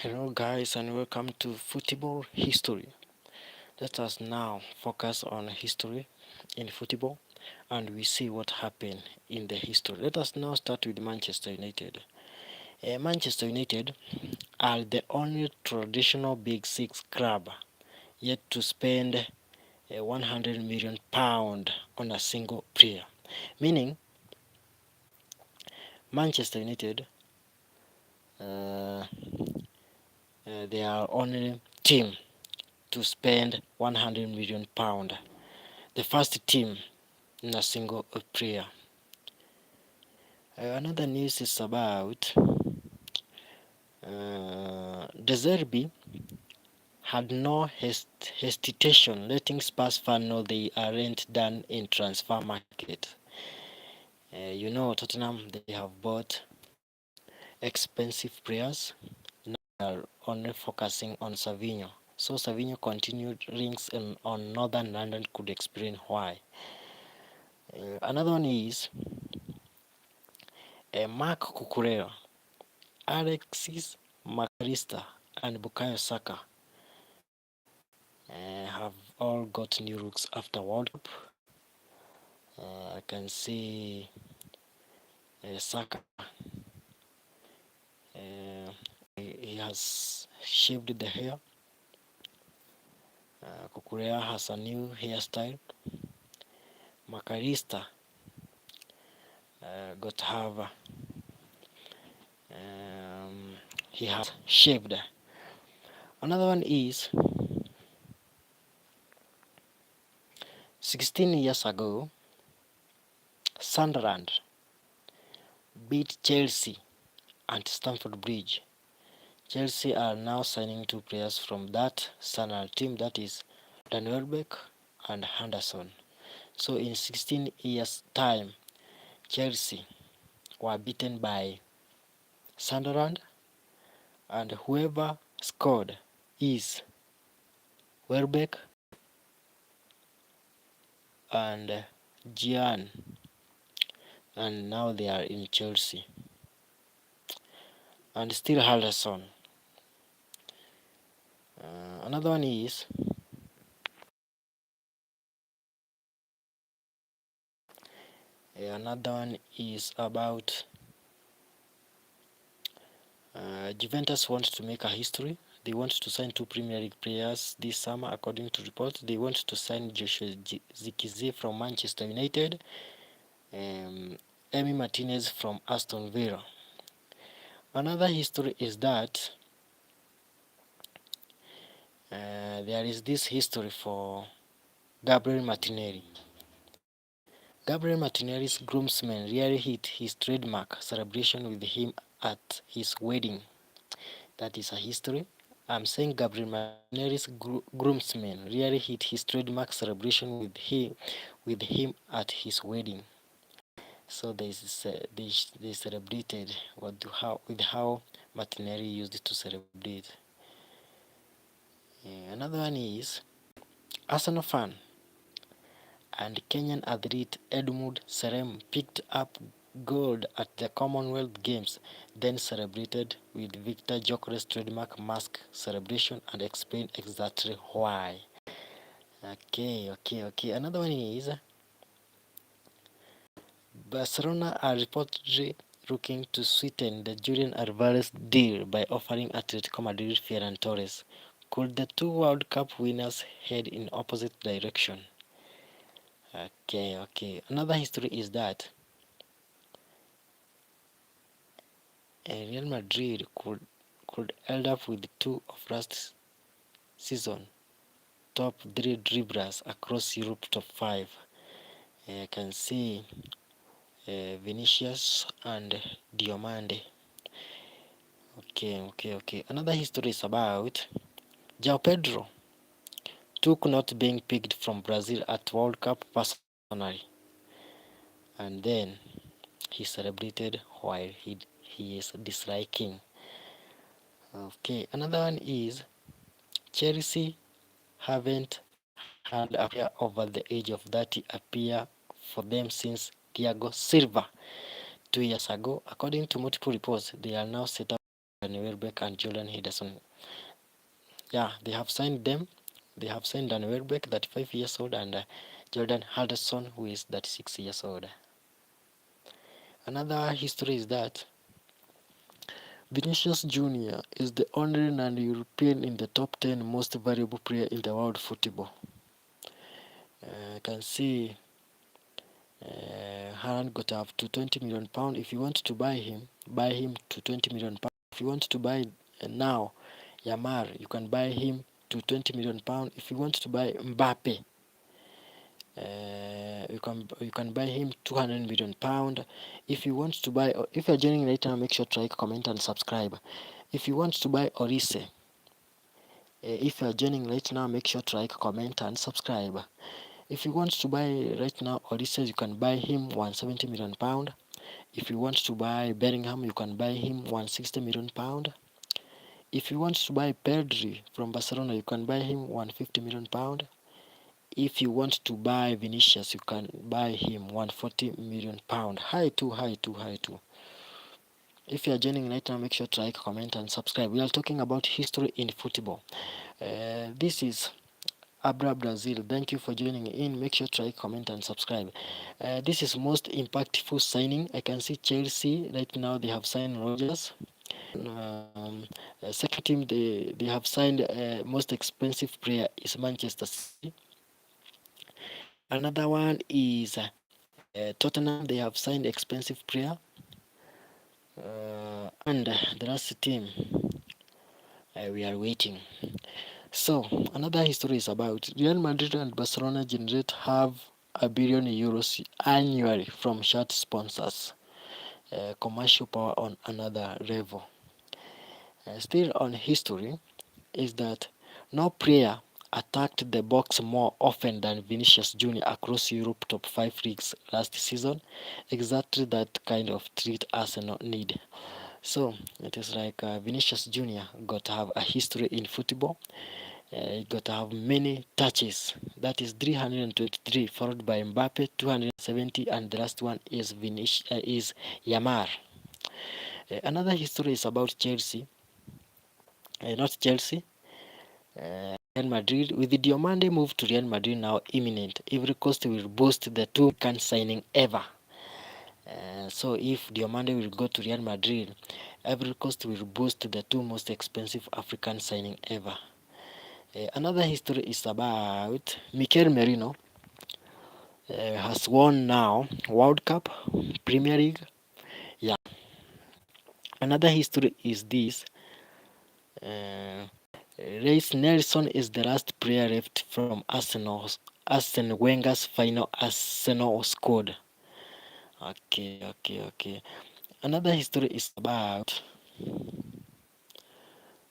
Hello, guys, and welcome to Football History. Let us now focus on history in football and we see what happened in the history. Let us now start with Manchester United. Manchester United are the only traditional Big Six club yet to spend £100 million on a single player. Meaning, Manchester United, uh, they are only team to spend £100 million. The first team in a single player. Another news is about De Zerbi had no hesitation letting Spurs fans know they aren't done in transfer market. Tottenham, they have bought expensive players. Now they are only focusing on Savinho. So Savinho continued rings on Northern London could explain why. Another one is Mark Cucurella, Alexis McAllister, and Bukayo Saka have all got new looks after World Cup. I can see Saka. He has shaved the hair. Cucurella has a new hairstyle. McAllister got have he has shaved. Another one is 16 years ago, Sunderland beat Chelsea at Stamford Bridge. Chelsea are now signing two players from that Sunderland team, that is Dan Welbeck and Henderson. So in 16 years time, Chelsea were beaten by Sunderland, and whoever scored is Welbeck and Gian, and now they are in Chelsea. And still Henderson. Another one is about Juventus wants to make a history. They want to sign two Premier League players this summer, according to reports. They want to sign Joshua Zirkzee from Manchester United, Emi Martinez from Aston Villa. Another history is that there is this history for Gabriel Martinelli. Gabriel Martinelli's groomsmen really hit his trademark celebration with him at his wedding. That is a history. I'm saying Gabriel Martinelli's groomsmen really hit his trademark celebration with him at his wedding. So they celebrated how Martinelli used to celebrate. Another one is Arsenal fan and Kenyan athlete Edmund Serem picked up gold at the Commonwealth Games, then celebrated with Victor Gyökeres trademark mask celebration and explained exactly why. Okay. Another one is Barcelona are reportedly looking to sweeten the Julian Alvarez deal by offering Atletico Madrid Ferran Torres. Could the two World Cup winners head in opposite direction? Okay. Another history is that Real Madrid could end up with two of last season top three dribblers across Europe top five. I can see Vinicius and Diomande. Okay. Another history is about João Pedro took not being picked from Brazil at World Cup personally, and then he celebrated while he is disliking. Okay, another one is Chelsea haven't had a player over the age of 30 appear for them since Thiago Silva 2 years ago. According to multiple reports, they are now set up Danny Welbeck and Jordan Henderson. Yeah, they have signed them. They have signed Danny Welbeck, 35 years old, and Jordan Henderson, who is 36 years old. Another history is that Vinicius Junior is the only non-European in the top 10 most valuable player in the world football. You can see Haaland got up to 20 million pound. If you want to buy him to 20 million pound. If you want to buy now Yamal, you can buy him to 20 million pound. If you want to buy Mbappe, you can buy him 200 million pound. If you want to buy, if you're joining right now, make sure to like, comment, and subscribe. If you want to buy Olise, if you're joining right now, make sure to like, comment, and subscribe. If you want to buy right now Olise, you can buy him 170 million pound. If you want to buy Bellingham, you can buy him 160 million pound. If you want to buy Pedri from Barcelona, you can buy him 150 million pound. If you want to buy Vinicius, you can buy him 140 million pound. High too. If you are joining right now, make sure to like, comment, and subscribe. We are talking about history in football. This is Abra Brazil. Thank you for joining in. Make sure to like, comment, and subscribe. This is most impactful signing. I can see Chelsea right now. They have signed Rogers. Second team they have signed most expensive player is Manchester City. Another one is Tottenham. They have signed expensive player. And the last team we are waiting. So another history is about Real Madrid and Barcelona generate have €1 billion annually from shirt sponsors. Commercial power on another level. Still on history is that no player attacked the box more often than Vinicius Junior across Europe top 5 leagues last season. Exactly that kind of treat Arsenal need. So it is like Vinicius Junior got to have a history in football. He got to have many touches. That is 323, followed by Mbappe 270, and the last one is is Yamal. Another history is about Chelsea. Not Chelsea. Real Madrid. With the Diomande move to Real Madrid now imminent, Ivory Coast will boost the two can signing ever. So if Diomande will go to Real Madrid, Ivory Coast will boost the two most expensive African signing ever. Another history is about Mikel Merino. Has won now World Cup, Premier League. Yeah. Another history is this. Reiss Nelson is the last player left from Arsene Wenger's final Arsenal squad. Okay. Another history is about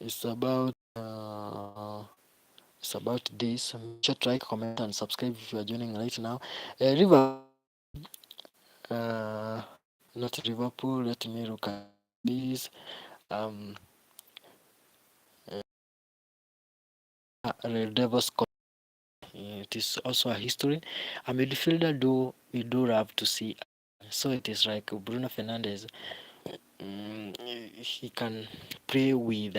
this. Make sure to like, comment, and subscribe if you are joining right now. Not Liverpool. Let me look at this. Red Devils. It is also a history. A midfielder we do love to see. So it is like Bruno Fernandes. He can play with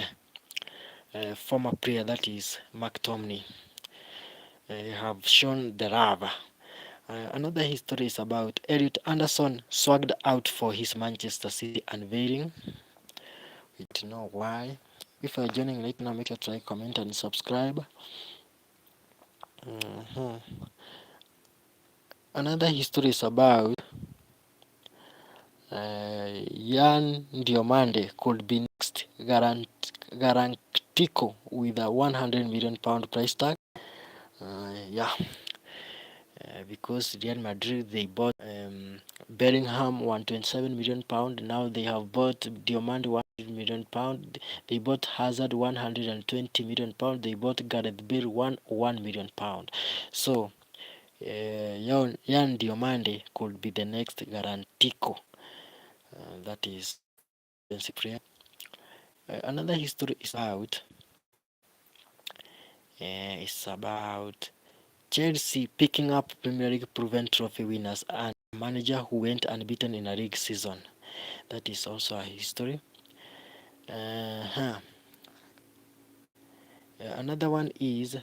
a former player that is McTominay. Have shown the love. Another history is about Elliot Anderson swagged out for his Manchester City unveiling. We don't know why. If you are joining right now, make sure to like, comment, and subscribe. Another history is about Yan Diomande could be next Garantico with a £100 million price tag. Because Real Madrid they bought Bellingham £127 million. Now they have bought Diomande £100 million. They bought Hazard £120 million. They bought Gareth Bale £1 million. So Yan Diomande could be the next Garantico. That is expensive. Another history is about Chelsea picking up Premier League proven trophy winners and a manager who went unbeaten in a league season. That is also a history. Uh-huh. Another one is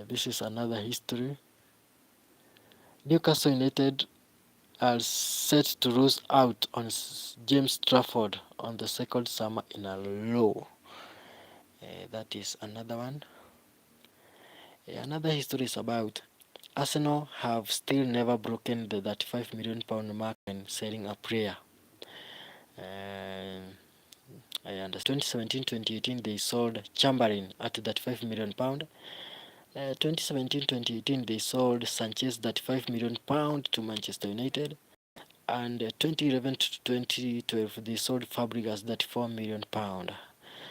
this is another history. Newcastle United are set to lose out on James Trafford on the second summer in a row. That is another one. Another history is about Arsenal have still never broken the £35 million mark when selling a player. I understand 2017-2018 they sold Chamberlain at £35 million. 2017-2018 they sold Sanchez £35 million to Manchester United. And 2011 to 2012 they sold Fabregas £34 million.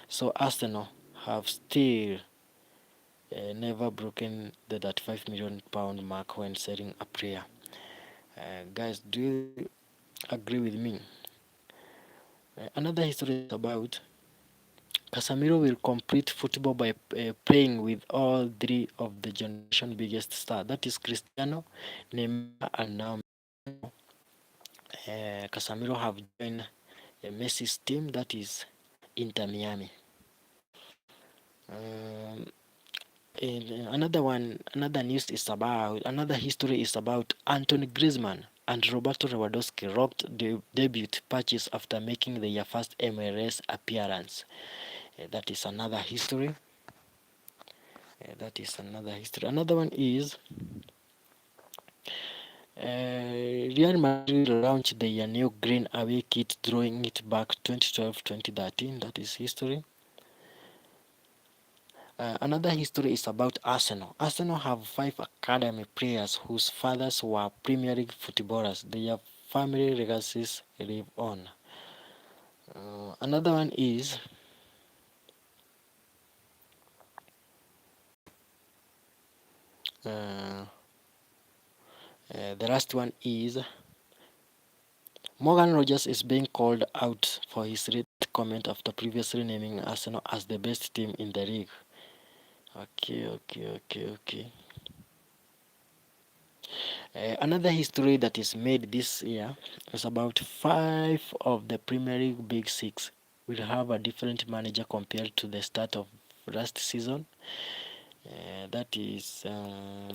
So Arsenal have still never broken the £35 million mark when selling a player. Guys, do you agree with me? Another history is about Casemiro will complete football by playing with all three of the generation biggest stars. That is Cristiano, Neymar, and now Casemiro have joined Messi's team, that is Inter Miami. Um, another history is about Anthony Griezmann and Roberto Lewandowski rocked the debut patches after making their first MLS appearance. That is another history. Another one is Real Madrid launched their new green away kit, throwing it back 2012-2013. That is history. Another history is about Arsenal. Arsenal have 5 academy players whose fathers were Premier League footballers. Their family legacies live on. Another one is the last one is Morgan Rogers is being called out for his rate comment after previously naming Arsenal as the best team in the league. Okay. Another history that is made this year is about 5 of the Premier League Big Six will have a different manager compared to the start of last season. That is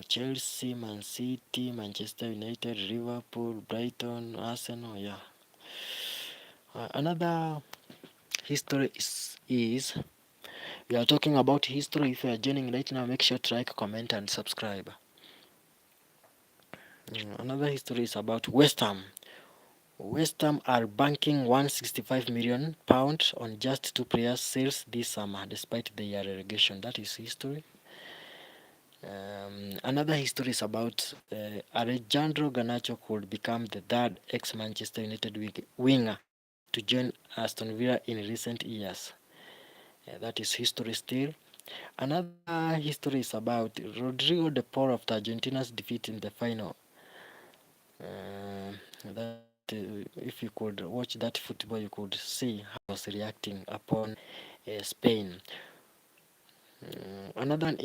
Chelsea, Man City, Manchester United, Liverpool, Brighton, Arsenal. Yeah. Another history is we are talking about history. If you are joining right now, make sure to like, comment, and subscribe. Another history is about West Ham. West Ham are banking £165 million on just 2 players sales this summer, despite their relegation. That is history. Another history is about Alejandro Garnacho could become the third ex-Manchester United winger to join Aston Villa in recent years. That is history still. Another history is about Rodrigo de Paul after Argentina's defeat in the final. If you could watch that football, you could see how he was reacting upon Spain. Another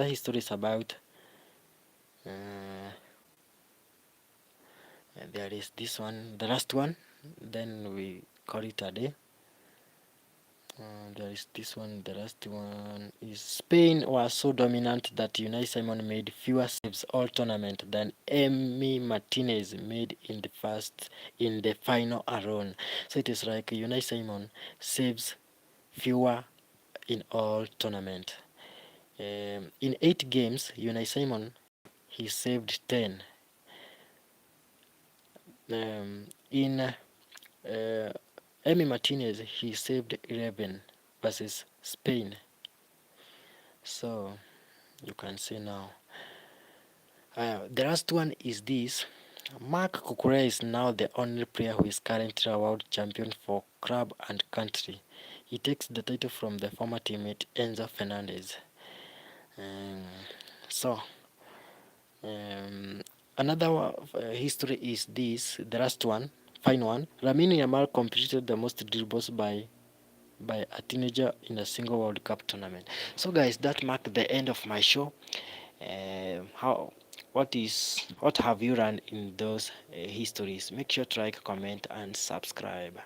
history is about there is this one, the last one, then we call it a day. There is this one, the last one is Spain was so dominant that Unai Simon made fewer saves all tournament than Emi Martinez made in the final alone. So it is like Unai Simon saves fewer in all tournament. In 8 games, Unai Simon he saved 10. In Emi Martinez he saved 11 versus Spain. So you can see now. The last one is this. Marc Cucurella is now the only player who is currently a world champion for club and country. He takes the title from the former teammate Enzo Fernandez. Another history is this, the last one, final one. Lamine Yamal completed the most dribbles by a teenager in a single World Cup tournament. So guys, that marked the end of my show. How what have you learned in those histories? Make sure to like, comment, and subscribe.